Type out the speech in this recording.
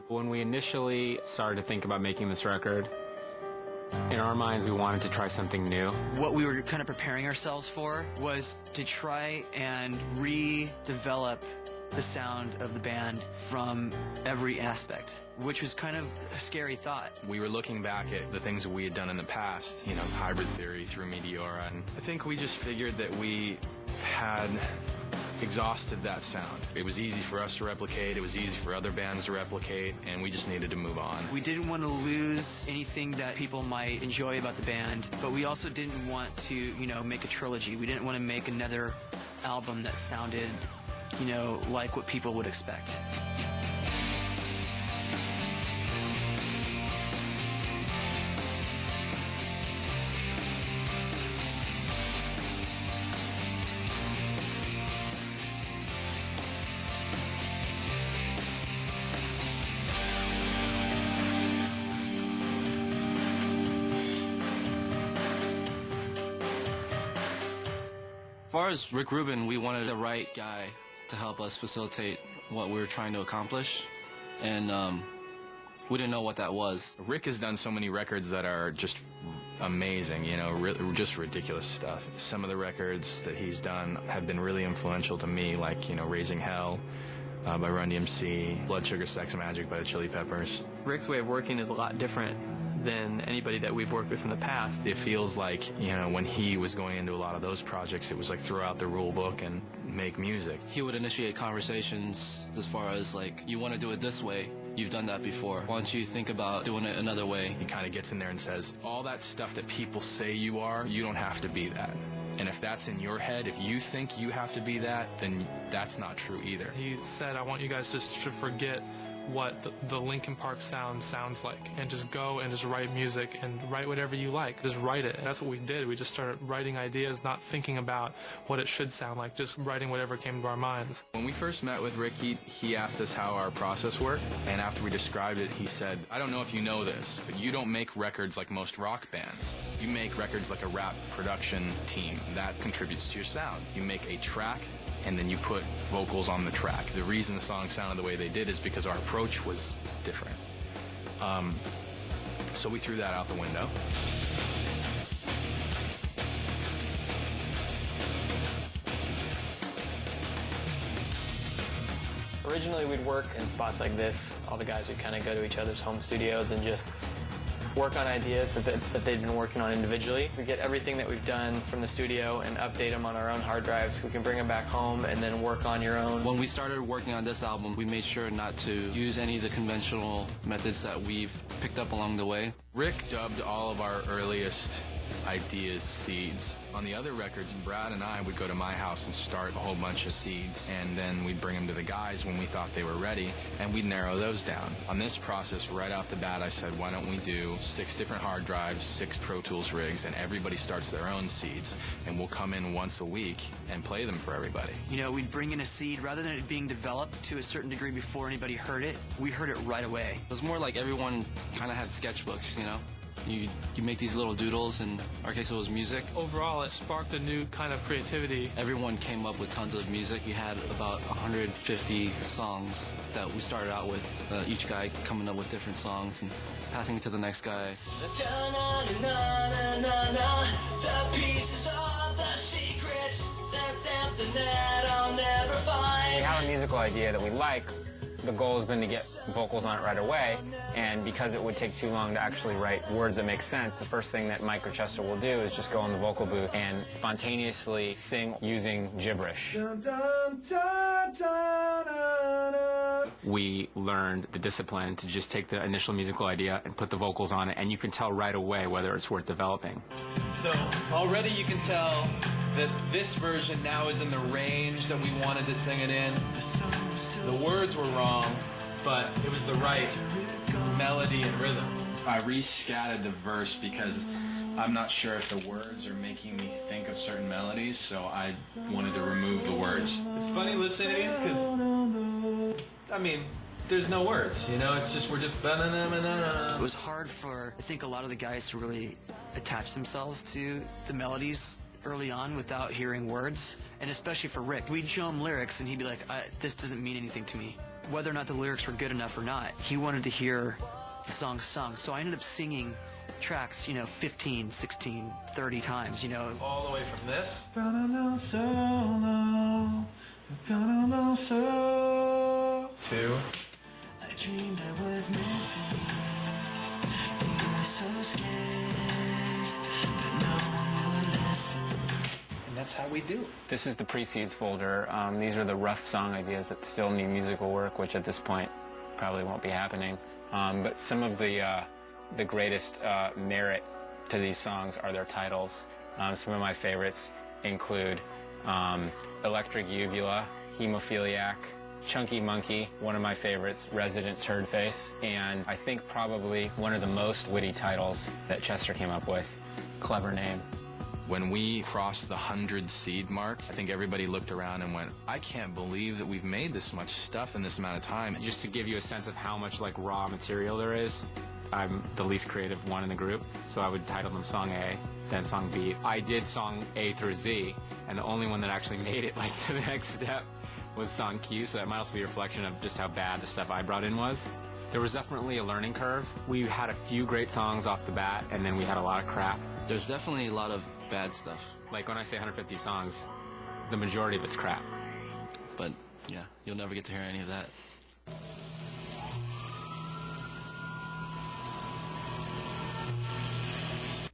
When we initially started to think about making this record, in our minds we wanted to try something new. What we were kind of preparing ourselves for was to try and redevelop the sound of the band from every aspect, which was kind of a scary thought. We were looking back at the things that we had done in the past, you know, Hybrid Theory through Meteora, and I think we just figured that we had exhausted that sound. It was easy for us to replicate, it was easy for other bands to replicate, and we just needed to move on. We didn't want to lose anything that people might enjoy about the band, but we also didn't want to, you know, make a trilogy. We didn't want to make another album that sounded, you know, like what people would expect. As far as Rick Rubin, we wanted the right guy to help us facilitate what we were trying to accomplish, and we didn't know what that was. Rick has done so many records that are just amazing, you know, just ridiculous stuff. Some of the records that he's done have been really influential to me, like, you know, Raising Hell by Run DMC, Blood Sugar Sex Magik by the Chili Peppers. Rick's way of working is a lot different than anybody that we've worked with in the past. It feels like, you know, when he was going into a lot of those projects, it was like throw out the rule book and make music. He would initiate conversations as far as, like, you want to do it this way, you've done that before, why don't you think about doing it another way? He kind of gets in there and says, all that stuff that people say you are, you don't have to be that. And if that's in your head, if you think you have to be that, then that's not true either. He said, I want you guys just to forget what the Linkin Park sound sounds like, and just go and just write music and write whatever you like. Just write it. And that's what we did. We just started writing ideas, not thinking about what it should sound like, just writing whatever came to our minds. When we first met with Rick, he asked us how our process worked, and after we described it, he said, I don't know if you know this, but you don't make records like most rock bands. You make records like a rap production team. That contributes to your sound. You make a track, and then you put vocals on the track. The reason the song sounded the way they did is because our approach was different. So we threw that out the window. Originally, we'd work in spots like this. All the guys would kind of go to each other's home studios and just work on ideas that they'd been working on individually. We get everything that we've done from the studio and update them on our own hard drives. We can bring them back home and then work on your own. When we started working on this album, we made sure not to use any of the conventional methods that we've picked up along the way. Rick dubbed all of our earliest ideas seeds. On the other records, Brad and I would go to my house and start a whole bunch of seeds, and then we'd bring them to the guys when we thought they were ready, and we'd narrow those down. On this process, right off the bat, I said, why don't we do 6 different hard drives, 6 Pro Tools rigs, and everybody starts their own seeds, and we'll come in once a week and play them for everybody. You know, we'd bring in a seed, rather than it being developed to a certain degree before anybody heard it, we heard it right away. It was more like everyone kind of had sketchbooks, you know? You make these little doodles, and in our case it was music. Overall, it sparked a new kind of creativity. Everyone came up with tons of music. We had about 150 songs that we started out with, each guy coming up with different songs and passing it to the next guy. The pieces of the secrets that I'll never find. We have a musical idea that we like. The goal has been to get vocals on it right away, and because it would take too long to actually write words that make sense, the first thing that Mike or Chester will do is just go in the vocal booth and spontaneously sing using gibberish. We learned the discipline to just take the initial musical idea and put the vocals on it, and you can tell right away whether it's worth developing. So already you can tell that this version now is in the range that we wanted to sing it in. The words were wrong, but it was the right melody and rhythm. I re-scattered the verse because I'm not sure if the words are making me think of certain melodies, so I wanted to remove the words. It's funny listening to these because, I mean, there's no words, you know, it's just, we're just ba-na-na-na-na-na. It was hard for, I think, a lot of the guys to really attach themselves to the melodies early on without hearing words, and especially for Rick. We'd show him lyrics and he'd be like, this doesn't mean anything to me. whether or not the lyrics were good enough or not. He wanted to hear the song sung. So I ended up singing tracks, 15, 16, 30 times, All the way from this. To. I dreamed I was missing. You were so scared that no one would listen. And that's how we do it. This is the pre-seeds folder. These are the rough song ideas that still need musical work, which at this point probably won't be happening. But some of the greatest merit to these songs are their titles. Some of my favorites include Electric Uvula, Hemophiliac, Chunky Monkey, one of my favorites, Resident Turd Face, and I think probably one of the most witty titles that Chester came up with. Clever name. When we crossed the 100 seed mark, I think everybody looked around and went, I can't believe that we've made this much stuff in this amount of time. Just to give you a sense of how much like raw material there is, I'm the least creative one in the group, so I would title them Song A, then Song B. I did Song A through Z, and the only one that actually made it like to the next step was Song Q, so that might also be a reflection of just how bad the stuff I brought in was. There was definitely a learning curve. We had a few great songs off the bat, and then we had a lot of crap. There's definitely a lot of bad stuff, Like when I say 150 songs, the majority of it's crap. but yeah, you'll never get to hear any of that.